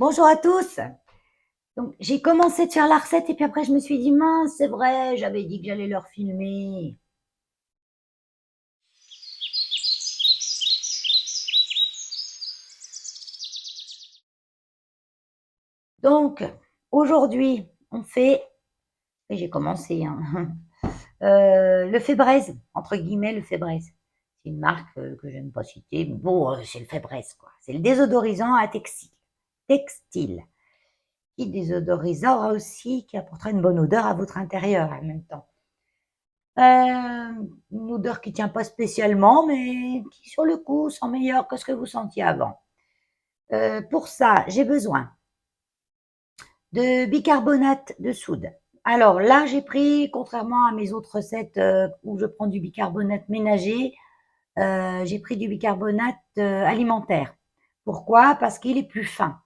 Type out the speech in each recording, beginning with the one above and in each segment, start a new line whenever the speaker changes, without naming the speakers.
Bonjour à tous. Donc, j'ai commencé de faire la recette et puis après, je me suis dit, mince, c'est vrai, j'avais dit que j'allais leur filmer. Donc, aujourd'hui, on fait, et j'ai commencé, hein, le Fébraise, entre guillemets, le Fébraise. C'est une marque que je n'aime pas citer, mais bon, c'est le Fébraise, quoi. C'est le désodorisant à textile. Textile. Qui désodorisera aussi, qui apportera une bonne odeur à votre intérieur en même temps. Une odeur qui tient pas spécialement, mais qui sur le coup sent meilleur que ce que vous sentiez avant. Pour ça, j'ai besoin de bicarbonate de soude. Alors là, j'ai pris, contrairement à mes autres recettes où je prends du bicarbonate ménager, j'ai pris du bicarbonate alimentaire. Pourquoi? Parce qu'il est plus fin.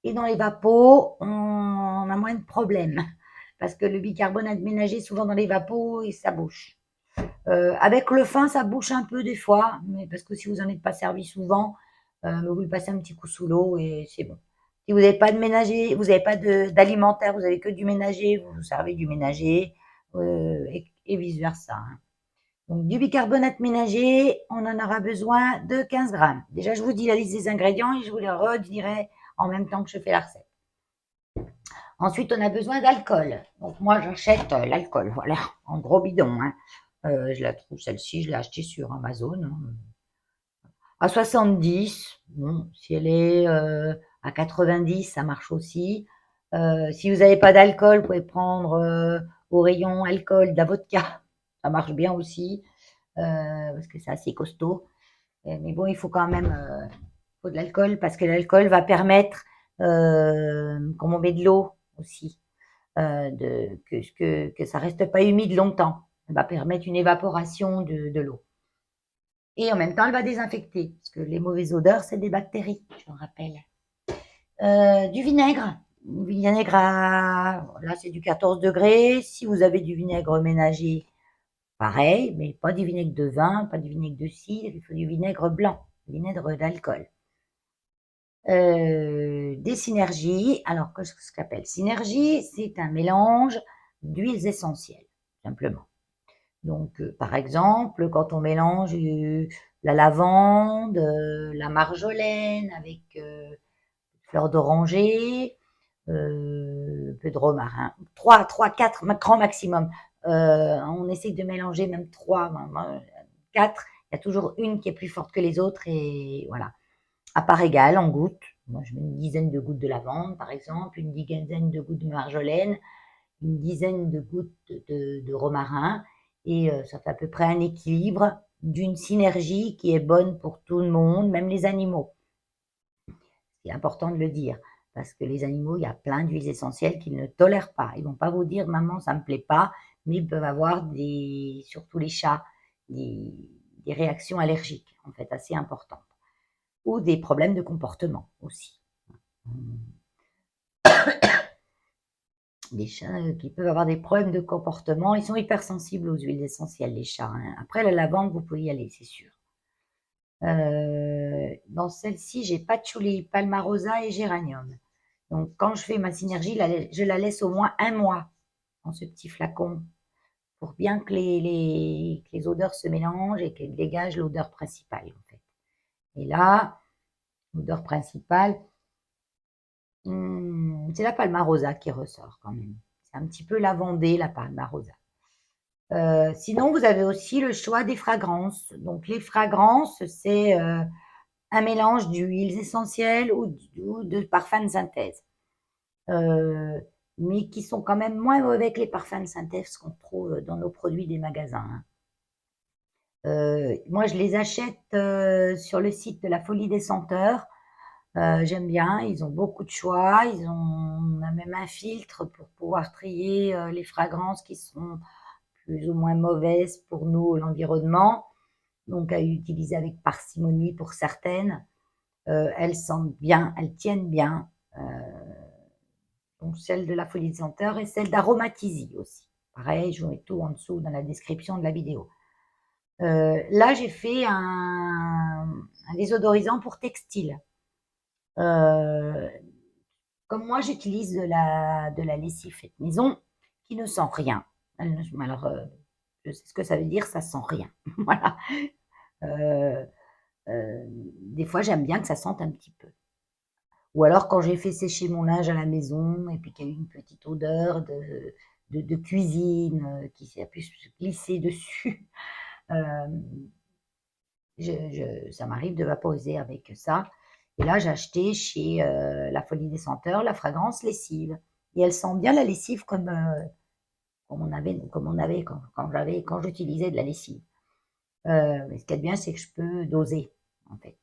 Et dans les vapos, on a moins de problèmes. Parce que le bicarbonate ménager, souvent dans les vapos, et ça bouche. Avec le fin, ça bouche un peu des fois, mais parce que si vous n'en êtes pas servi souvent, vous le passez un petit coup sous l'eau et c'est bon. Si vous n'avez pas de ménager, vous n'avez pas d'alimentaire, vous avez que du ménager, vous vous servez du ménager et vice versa, hein. Donc du bicarbonate ménager, on en aura besoin de 15 grammes. Déjà, je vous dis la liste des ingrédients et je vous les redirai en même temps que je fais la recette. Ensuite, on a besoin d'alcool. Donc moi, j'achète l'alcool, voilà, en gros bidon, hein. Je la trouve, celle-ci, je l'ai achetée sur Amazon, hein, à 70. Bon, si elle est à 90, ça marche aussi. Si vous n'avez pas d'alcool, vous pouvez prendre au rayon alcool de la vodka. Ça marche bien aussi, parce que c'est assez costaud. Mais bon, il faut quand même faut de l'alcool, parce que l'alcool va permettre, comme on met de l'eau aussi, que ça reste pas humide longtemps. Ça va permettre une évaporation de l'eau. Et en même temps, elle va désinfecter, parce que les mauvaises odeurs, c'est des bactéries, je vous rappelle. Du vinaigre. Vinaigre là, c'est du 14 degrés. Si vous avez du vinaigre ménager, pareil, mais pas du vinaigre de vin, pas du vinaigre de cidre, il faut du vinaigre blanc, vinaigre d'alcool. Des synergies. Alors, qu'est-ce que ça s'appelle? Synergie, c'est un mélange d'huiles essentielles, simplement. Donc, par exemple, quand on mélange la lavande, la marjolaine avec fleur d'oranger, un peu de romarin, 4 grands maximum. On essaye de mélanger même 3, 4. Il y a toujours une qui est plus forte que les autres et voilà. À part égale, en gouttes. Moi, je mets une dizaine de gouttes de lavande, par exemple, une dizaine de gouttes de marjolaine, une dizaine de gouttes de romarin, et ça fait à peu près un équilibre d'une synergie qui est bonne pour tout le monde, même les animaux. C'est important de le dire, parce que les animaux, il y a plein d'huiles essentielles qu'ils ne tolèrent pas. Ils vont pas vous dire, maman, ça me plaît pas, mais ils peuvent avoir surtout les chats, des réactions allergiques, en fait, assez importantes, ou des problèmes de comportement aussi. Des chats qui peuvent avoir des problèmes de comportement, ils sont hypersensibles aux huiles essentielles, les chats, hein. Après, la lavande, vous pouvez y aller, c'est sûr. Dans celle-ci, j'ai patchouli, palmarosa et géranium. Donc, quand je fais ma synergie, je la laisse au moins un mois dans ce petit flacon pour bien que les odeurs se mélangent et qu'elles dégagent l'odeur principale, en fait. Et là, l'odeur principale, c'est la palmarosa qui ressort quand même. C'est un petit peu lavandé, la palmarosa. Sinon, vous avez aussi le choix des fragrances. Donc, les fragrances, c'est un mélange d'huiles essentielles ou de parfums de synthèse. Mais qui sont quand même moins mauvais que les parfums de synthèse qu'on trouve dans nos produits des magasins, hein. Moi, je les achète sur le site de la Folie des Senteurs. J'aime bien, ils ont beaucoup de choix. On a même un filtre pour pouvoir trier les fragrances qui sont plus ou moins mauvaises pour nous, l'environnement. Donc, à utiliser avec parcimonie pour certaines. Elles sentent bien, elles tiennent bien. Donc, celle de la Folie des Senteurs et celle d'Aromatisi aussi. Pareil, je vous mets tout en dessous dans la description de la vidéo. Là, j'ai fait un désodorisant pour textile. comme moi, j'utilise de la lessive faite maison qui ne sent rien. Alors, je sais ce que ça veut dire, ça sent rien. Voilà. Euh, des fois, j'aime bien que ça sente un petit peu. Ou alors, quand j'ai fait sécher mon linge à la maison et puis qu'il y a eu une petite odeur de cuisine qui s'est pu se glisser dessus, euh, ça m'arrive de vaporiser avec ça. Et là, j'ai acheté chez La Folie des Senteurs la fragrance lessive. Et elle sent bien la lessive comme on avait quand j'utilisais de la lessive. Mais ce qui est bien, c'est que je peux doser, en fait.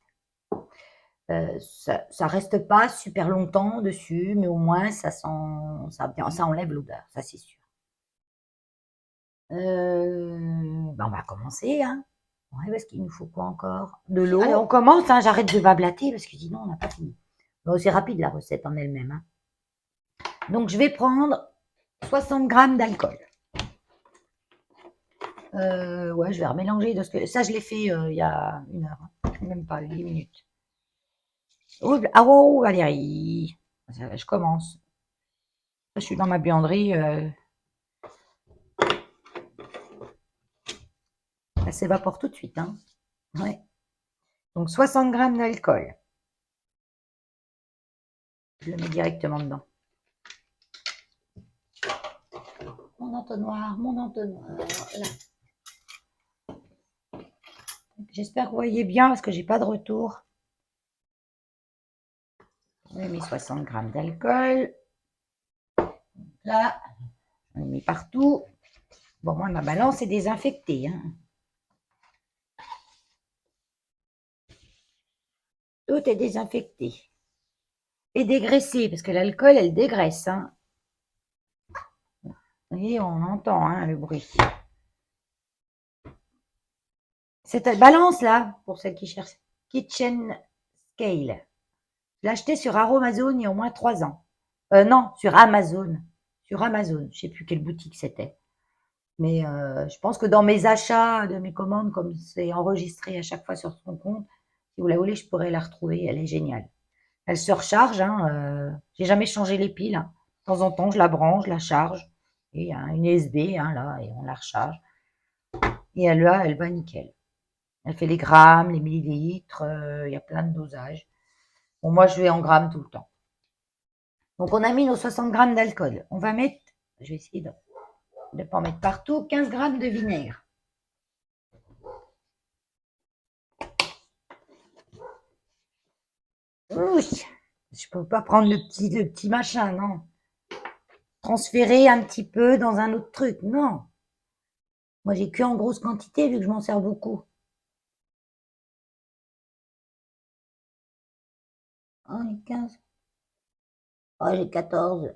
Ça reste pas super longtemps dessus, mais au moins ça enlève l'odeur, ça c'est sûr. Ben on va commencer, hein. Ouais, parce qu'il nous faut quoi encore? De l'eau. Allez, on commence, hein, j'arrête de bablater parce que sinon on n'a pas fini. Bon, c'est rapide la recette en elle-même, hein. Donc je vais prendre 60 grammes d'alcool. Ouais, je vais remélanger de ce que ça je l'ai fait il y a 1 heure, hein. Même pas 8 minutes. Ah oh, Valérie, je commence. Je suis dans ma buanderie. Ça s'évapore tout de suite, hein. Ouais. Donc 60 grammes d'alcool. Je le mets directement dedans. Mon entonnoir. Là. J'espère que vous voyez bien parce que j'ai pas de retour. J'ai mis 60 grammes d'alcool. Là, on mis partout. Bon, moi, ma balance est désinfectée, hein. Tout est désinfecté. Et dégraissé, parce que l'alcool, elle dégraisse, hein. Vous voyez, on entend, hein, le bruit. Cette balance là, pour celles qui cherchent, Kitchen Scale. Je l'ai acheté sur Amazon il y a au moins 3 ans. Non, sur Amazon. Sur Amazon. Je sais plus quelle boutique c'était. Mais je pense que dans mes achats de mes commandes, comme c'est enregistré à chaque fois sur son compte, si vous la voulez, je pourrais la retrouver. Elle est géniale. Elle se recharge. Hein, j'ai jamais changé les piles, hein. De temps en temps, je la branche, je la charge. Et il y a une USB, hein, là, et on la recharge. Et elle va nickel. Elle fait les grammes, les millilitres, il y a plein de dosages. Bon, moi, je vais en grammes tout le temps. Donc, on a mis nos 60 grammes d'alcool. On va mettre, je vais essayer de ne pas en mettre partout, 15 grammes de vinaigre. Oui, je peux pas prendre le petit machin, non. Transférer un petit peu dans un autre truc, non. Moi, j'ai que en grosse quantité vu que je m'en sers beaucoup. Ah, les 15. Ah, j'ai 14.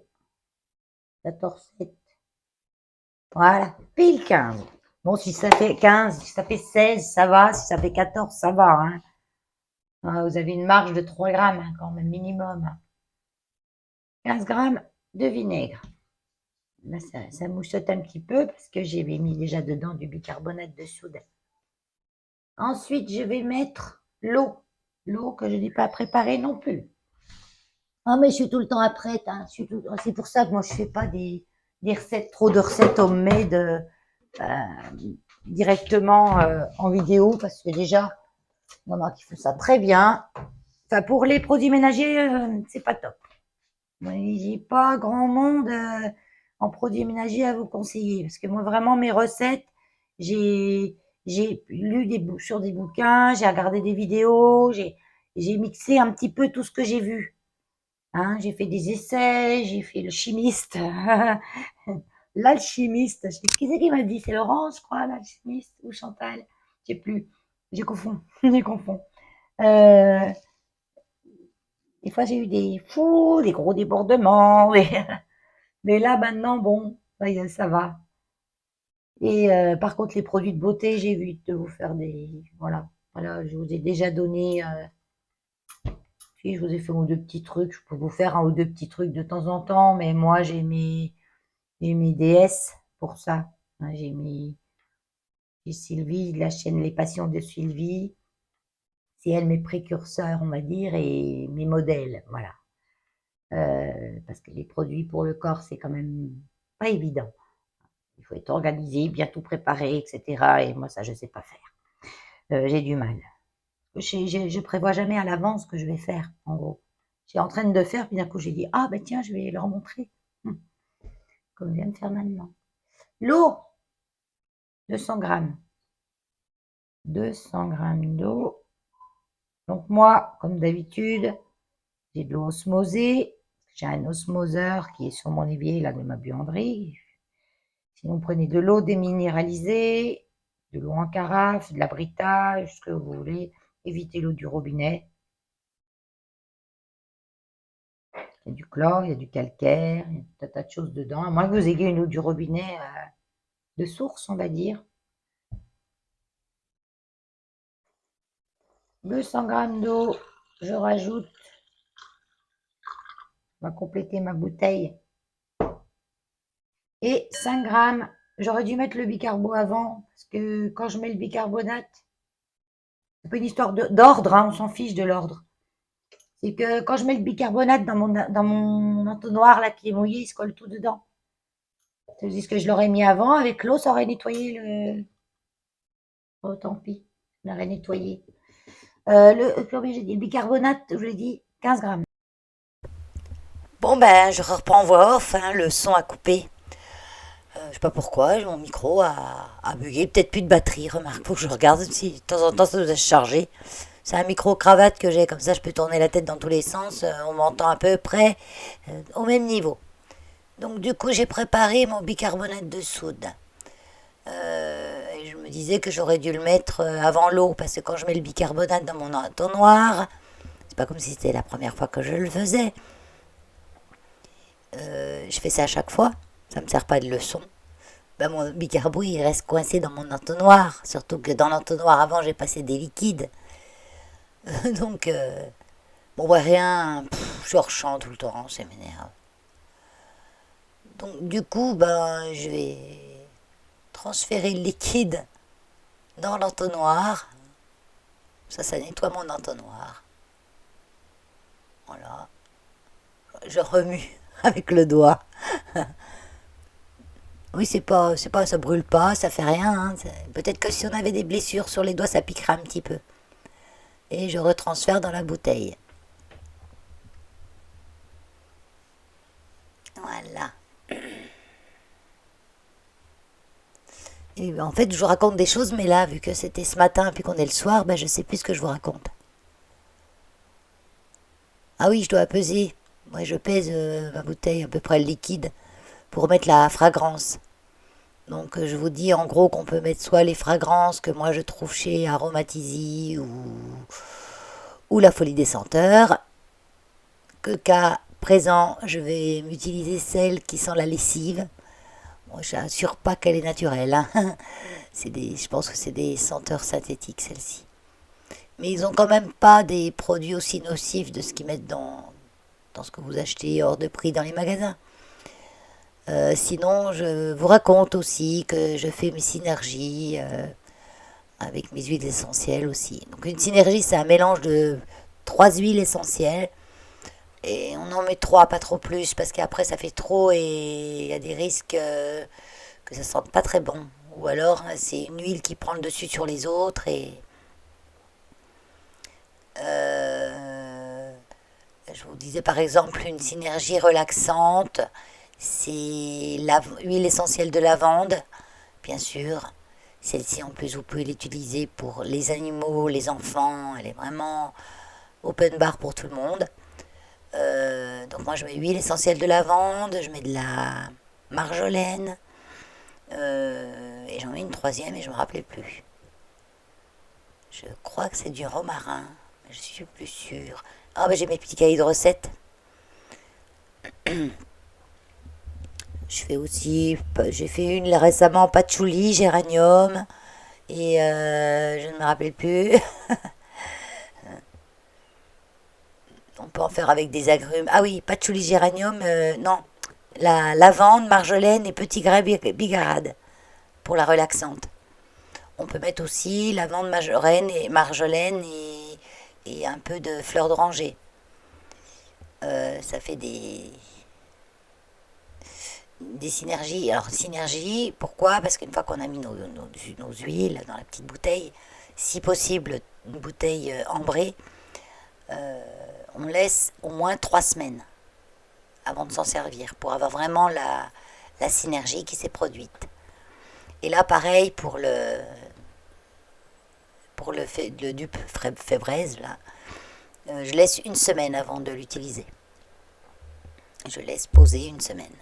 14, 7. Voilà, pile 15. Bon, si ça fait 15, si ça fait 16, ça va. Si ça fait 14, ça va, hein. Vous avez une marge de 3 grammes, hein, quand même, minimum. 15 grammes de vinaigre. Là, ça mouchote un petit peu parce que j'ai mis déjà dedans du bicarbonate de soude. Ensuite, je vais mettre l'eau. L'eau que je n'ai pas préparée non plus. Ah, mais je suis tout le temps apprête, hein. C'est pour ça que moi, je fais pas des recettes, trop de recettes homemade directement en vidéo parce que déjà, il y en a qui font ça très bien. Enfin, pour les produits ménagers, c'est pas top. J'ai pas grand monde en produits ménagers à vous conseiller parce que moi vraiment mes recettes, j'ai lu sur des bouquins, j'ai regardé des vidéos, j'ai mixé un petit peu tout ce que j'ai vu. Hein, j'ai fait des essais, j'ai fait le chimiste, l'alchimiste. Je sais qui c'est qui m'a dit, c'est Laurence, je crois, l'alchimiste ou Chantal, je sais plus. Je confonds, je confonds. Euh, des fois j'ai eu des fous, des gros débordements. Mais là, maintenant, bon, ça va. Et par contre, les produits de beauté, j'évite de vous faire des... Voilà, voilà, je vous ai déjà donné... si, je vous ai fait un ou deux petits trucs. Je peux vous faire un ou deux petits trucs de temps en temps, mais moi, j'ai mis DS pour ça. Hein, j'ai Sylvie, de la chaîne Les Passions de Sylvie. C'est elle mes précurseurs, on va dire, et mes modèles, voilà. parce que les produits pour le corps, c'est quand même pas évident. Il faut être organisé, bien tout préparer, etc. Et moi, ça, je sais pas faire. J'ai du mal. Je prévois jamais à l'avance ce que je vais faire, en gros. J'ai en train de faire, puis d'un coup, j'ai dit, ah ben tiens, je vais leur montrer. Comme je viens de faire maintenant. L'eau, 200 grammes. 200 grammes d'eau. Donc moi, comme d'habitude, j'ai de l'eau osmosée. J'ai un osmoseur qui est sur mon évier là de ma buanderie. Sinon, prenez de l'eau déminéralisée, de l'eau en carafe, de la Brita, ce que vous voulez. Évitez l'eau du robinet. Il y a du chlore, il y a du calcaire, il y a tout un tas de choses dedans. À moins que vous ayez une eau du robinet de source, on va dire. 200 grammes d'eau, je rajoute, on va compléter ma bouteille. Et 5 grammes, j'aurais dû mettre le bicarbo avant, parce que quand je mets le bicarbonate, c'est pas une histoire d'ordre, hein, on s'en fiche de l'ordre. C'est que quand je mets le bicarbonate dans mon entonnoir là qui est mouillé, il se colle tout dedans. C'est-à-dire que je l'aurais mis avant, avec l'eau, ça aurait nettoyé le. Oh, tant pis, je l'aurais nettoyé. J'ai dit le bicarbonate, je l'ai dit 15 grammes.
Bon ben, je reprends voix off, hein, le son a coupé. Je sais pas pourquoi, mon micro a bugué, peut-être plus de batterie, remarque, faut que je regarde si de temps en temps ça doit se charger. C'est un micro cravate que j'ai, comme ça je peux tourner la tête dans tous les sens, on m'entend à peu près au même niveau. Donc du coup j'ai préparé mon bicarbonate de soude. Et je me disais que j'aurais dû le mettre avant l'eau, parce que quand je mets le bicarbonate dans mon entonnoir, c'est pas comme si c'était la première fois que je le faisais. Je fais ça à chaque fois, ça me sert pas de leçon. Ben, mon bicarbo il reste coincé dans mon entonnoir, surtout que dans l'entonnoir avant j'ai passé des liquides. Donc bon ouais rien, je rechante tout le temps, ça m'énerve. Donc du coup ben je vais transférer le liquide dans l'entonnoir. Ça nettoie mon entonnoir. Voilà, je remue avec le doigt. Oui, ça brûle pas, ça fait rien, hein. Peut-être que si on avait des blessures sur les doigts, ça piquera un petit peu. Et je retransfère dans la bouteille. Voilà. Et en fait, je vous raconte des choses, mais là, vu que c'était ce matin, puis qu'on est le soir, ben, je sais plus ce que je vous raconte. Ah oui, je dois peser. Moi, je pèse ma bouteille, à peu près le liquide, pour mettre la fragrance. Donc, je vous dis en gros qu'on peut mettre soit les fragrances que moi je trouve chez Aromatisi ou la Folie des Senteurs, que cas présent, je vais utiliser celle qui sent la lessive. Bon, je n'assure pas qu'elle est naturelle, hein. Je pense que c'est des senteurs synthétiques, celles-ci. Mais ils ont quand même pas des produits aussi nocifs de ce qu'ils mettent dans ce que vous achetez hors de prix dans les magasins. Sinon, je vous raconte aussi que je fais mes synergies avec mes huiles essentielles aussi. Donc une synergie, c'est un mélange de 3 huiles essentielles. Et on en met 3, pas trop plus, parce qu'après ça fait trop et il y a des risques que ça sente pas très bon. Ou alors c'est une huile qui prend le dessus sur les autres et euh, je vous disais par exemple une synergie relaxante, c'est l'huile essentielle de lavande, bien sûr. Celle-ci en plus vous pouvez l'utiliser pour les animaux, les enfants, elle est vraiment open bar pour tout le monde. Donc moi je mets huile essentielle de lavande, je mets de la marjolaine et j'en mets une troisième et je me rappelais plus. Je crois que c'est du romarin, mais je suis plus sûre. Ah ben j'ai mes petits cahiers de recettes. J'ai fait une récemment patchouli, géranium et je ne me rappelle plus. On peut en faire avec des agrumes. Ah oui, patchouli, géranium, non. La lavande, marjolaine et petit grain bigarade pour la relaxante. On peut mettre aussi lavande, marjolaine et un peu de fleur d'oranger. ça fait des synergies. Alors, synergie, pourquoi? Parce qu'une fois qu'on a mis nos huiles dans la petite bouteille, si possible, une bouteille ambrée, on laisse au moins 3 semaines avant de s'en servir pour avoir vraiment la synergie qui s'est produite. Et là, pareil pour le dupe Fébraise, là, je laisse une semaine avant de l'utiliser. Je laisse poser une semaine.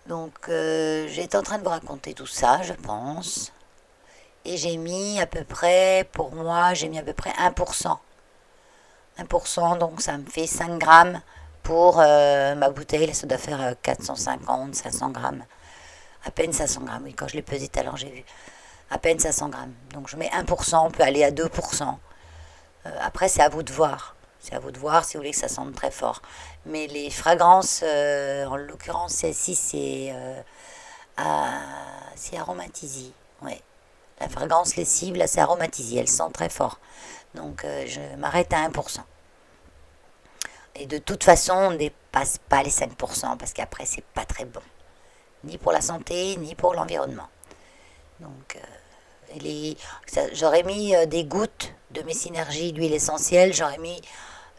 Donc, j'étais en train de vous raconter tout ça, je pense. Et j'ai mis à peu près, pour moi, j'ai mis à peu près 1%. 1%, donc ça me fait 5 grammes pour ma bouteille. Là, ça doit faire 450, 500 grammes. À peine 500 grammes, oui, quand je l'ai pesé tout à l'heure, j'ai vu. À peine 500 grammes. Donc je mets 1%, on peut aller à 2%. Après, c'est à vous de voir. C'est à vous de voir si vous voulez que ça sente très fort. Mais les fragrances, en l'occurrence, celle-ci, c'est aromatisé. Ouais. La fragrance lessive, là, c'est aromatisé. Elle sent très fort. Donc, je m'arrête à 1%. Et de toute façon, on ne dépasse pas les 5% parce qu'après, c'est pas très bon. Ni pour la santé, ni pour l'environnement. Donc, j'aurais mis des gouttes de mes synergies d'huile essentielle. J'aurais mis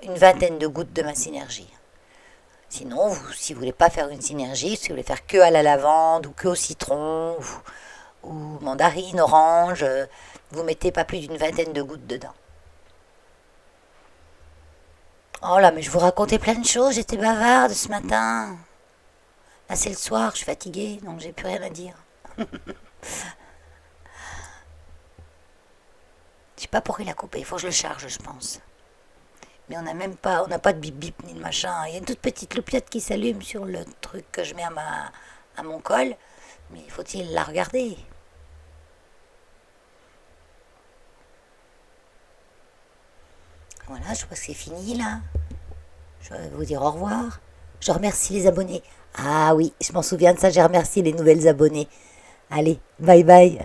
une vingtaine de gouttes de ma synergie. Sinon, si vous voulez pas faire une synergie, si vous voulez faire que à la lavande ou que au citron ou mandarine, orange, vous mettez pas plus d'une vingtaine de gouttes dedans. Oh là, mais je vous racontais plein de choses, j'étais bavarde ce matin. Là, c'est le soir, je suis fatiguée, donc j'ai plus rien à dire. Je sais pas pourquoi il a coupé, il faut que je le charge, je pense. Mais on n'a pas de bip bip ni de machin. Il y a une toute petite loupiote qui s'allume sur le truc que je mets à mon col. Mais faut-il la regarder? Voilà, je crois que c'est fini là. Je vais vous dire au revoir. Je remercie les abonnés. Ah oui, je m'en souviens de ça, j'ai remercié les nouvelles abonnées. Allez, bye bye.